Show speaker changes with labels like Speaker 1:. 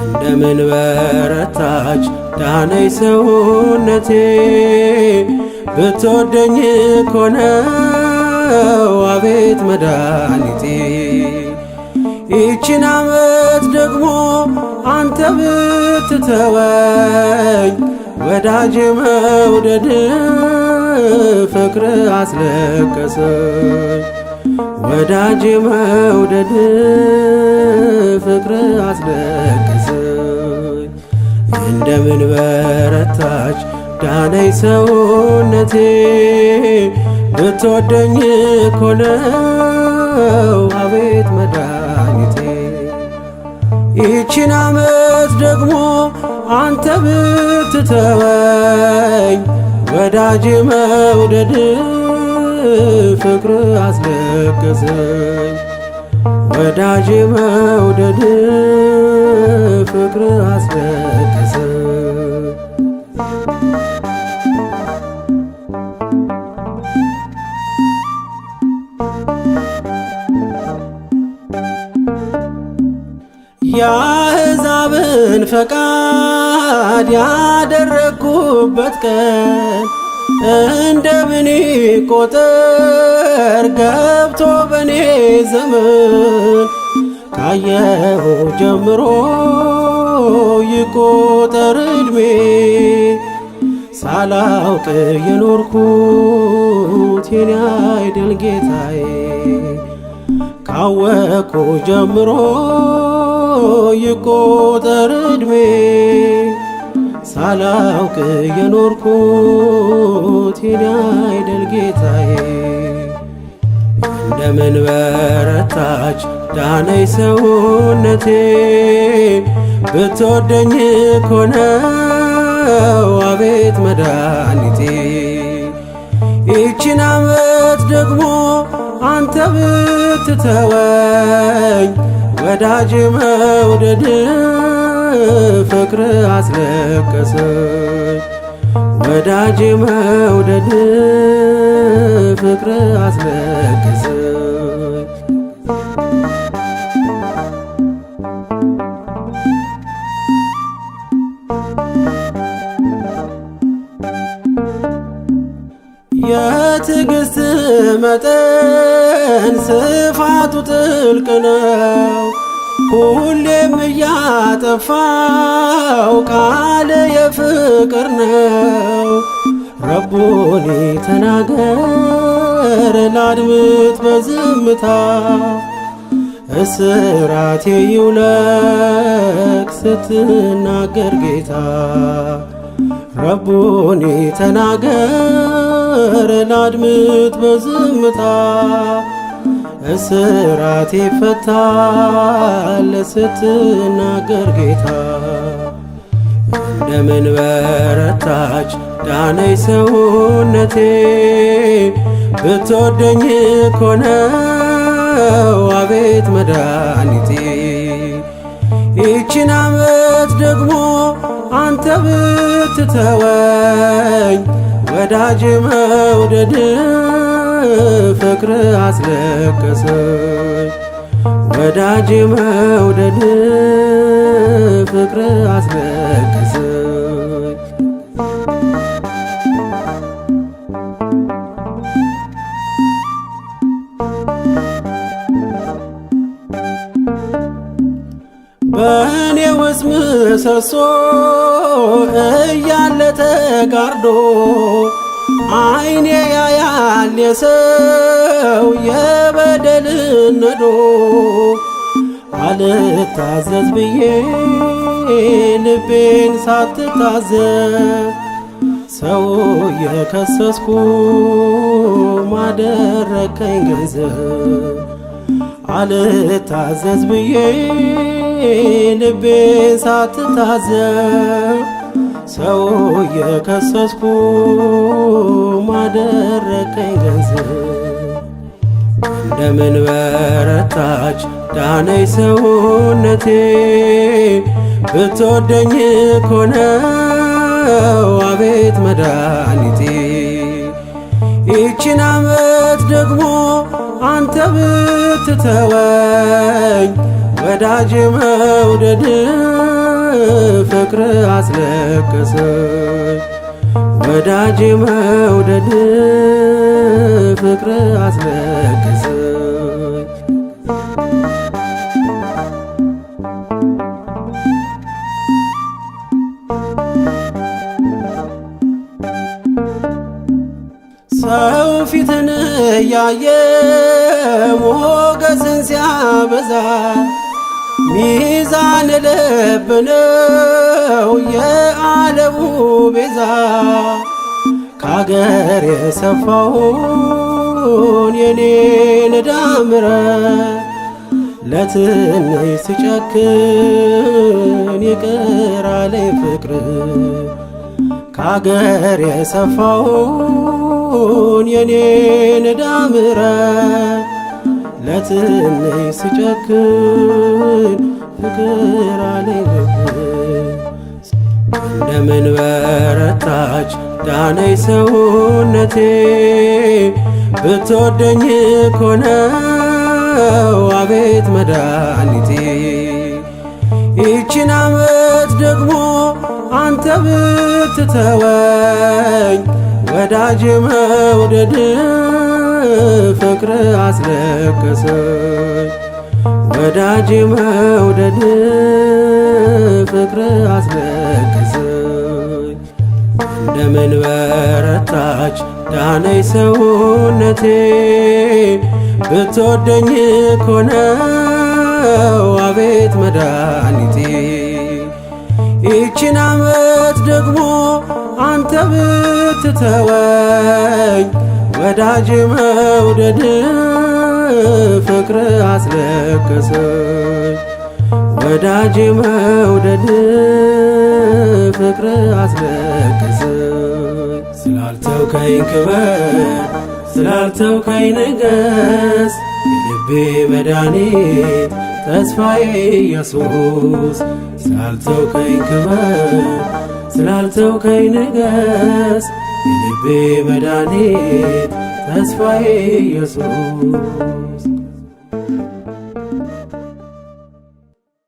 Speaker 1: እንደምን በረታች ዳነይ ሰውነቴ ብትወደኝ ኮነው አቤት መድኃኒቴ። ይቺን ዓመት ደግሞ አንተ ብትተወኝ ወዳጅ መውደድ ፍቅር አስለቀሰኝ። ወዳጅ መውደድ ፍቅር አስለቀሰኝ። እንደምን በረታች ዳነይ ሰውነቴ ብትወደኝ ኮነው አቤት መድኃኒቴ። ይቺን ዓመት ደግሞ አንተ ብትተወኝ ወዳጅ መውደድ ፍቅር አስለቀሰኝ። ወዳጅ መውደድ ፍቅር አስለቀሰኝ። የአሕዛብን ፈቃድ ያደረግኩበት ቀን እንደምን ይቆጠር ገብቶ በኔ ዘመን። ካየሁ ጀምሮ ይቆጠር ዕድሜ ሳላውቅ የኖርኩት የኔ አይደል ጌታዬ። ካወቅኩ ጀምሮ ይቆጠር ዕድሜ ሳላውቅ የኖርኩት የኔ አይደል ጌታዬ። እንደምን በረታች ዳነይ ሰውነቴ ብትወደኝ ኮነው አቤት መድኃኒቴ። ይቺን ዓመት ደግሞ አንተ ብትተወኝ ወዳጅ መውደድ ፍቅር አስለቀሰኝ። ወዳጅ መውደድ ፍቅር አስለቀሰኝ። የትዕግሥት መጠን ስፋቱ ጥልቅ ነው። ሁሌም እያጠፋው ቃል የፍቅር ነው። ረቡኒ ተናገር ላድምጥ በዝምታ እስራቴ ይውለቅ ስትናገር ጌታ። ረቡኒ ተናገር ላድምጥ በዝምታ እስራቴ ይፈታል ስትናገር ጌታ። እንደምን በረታች ዳነይ ሰውነቴ ብትወደኝ ኮነው አቤት መድኃኒቴ። ይቺን ዓመት ደግሞ አንተ ብትተወኝ ወዳጅ መውደድ ፍቅር አስለቀሰኝ። ወዳጅ መውደድ ፍቅር አስለቀሰኝ። በእኔ ውስጥ ምሰሶ እያለ ተጋርዶ አይኔ ያያል የሰው የበደልን ነዶ። አልታዘዝ ብዬ ልቤን ሳትታዘብ ሰው የከሰስኩ ማደረከኝ ገንዘብ። አልታዘዝ ብዬ ልቤን ሳትታዘብ ሰው የከሰስኩ ማደረከኝ ገንዘብ እንደምን በረታች ዳነይ ሰውነቴ ብትወደኝ ኮነው አቤት መድኃኒቴ ይቺን ዓመት ደግሞ አንተ ብትተወኝ ወዳጅ መውደድ ፍቅር አስለቀሰኝ ወዳጅ መውደድ ፍቅር አስለቀሰኝ ሰው ፊትን እያየ ሞገስን ሲያበዛ ሚዛን ልብ ነው የዓለሙ ቤዛ ከአገር የሰፋውን የኔን ዕዳ ምሕረት ለትንሽ ስጨክን ይቅር አለኝ ፍቅር ከአገር የሰፋውን የኔን ዕዳ ምሕረት ለትንሽ ስጨክን ፍቅር አለኝ ልብ እንደምን በረታች ዳነይ ሰውነቴ ብትወደኝ ኮነው አቤት መድኃኒቴ ይቺን ዓመት ደግሞ አንተ ብትተወኝ ወዳጅ መውደድ ፍቅር አስለቀሰኝ ወዳጅ መውደድ ፍቅር አስለቀሰኝ እንደምን በረታች ዳነይ ሰውነቴ ብትወደኝ ኮነው አቤት መድኃኒቴ ይቺን ዓመት ደግሞ አንተ ብትተወኝ ወዳጅ መውደድ ፍቅር አስለቀሰኝ ወዳጅ መውደድ ፍቅር አስለቀሰኝ ስላልተውከኝ ክበር ስላልተውከኝ ንገስ የልቤ መድኃኒት ተስፋዬ ኢየሱስ ስላልተውከኝ ክበር ስላልተውከኝ ንገስ የልቤ መድኃኒት ተስፋዬ ኢየሱስ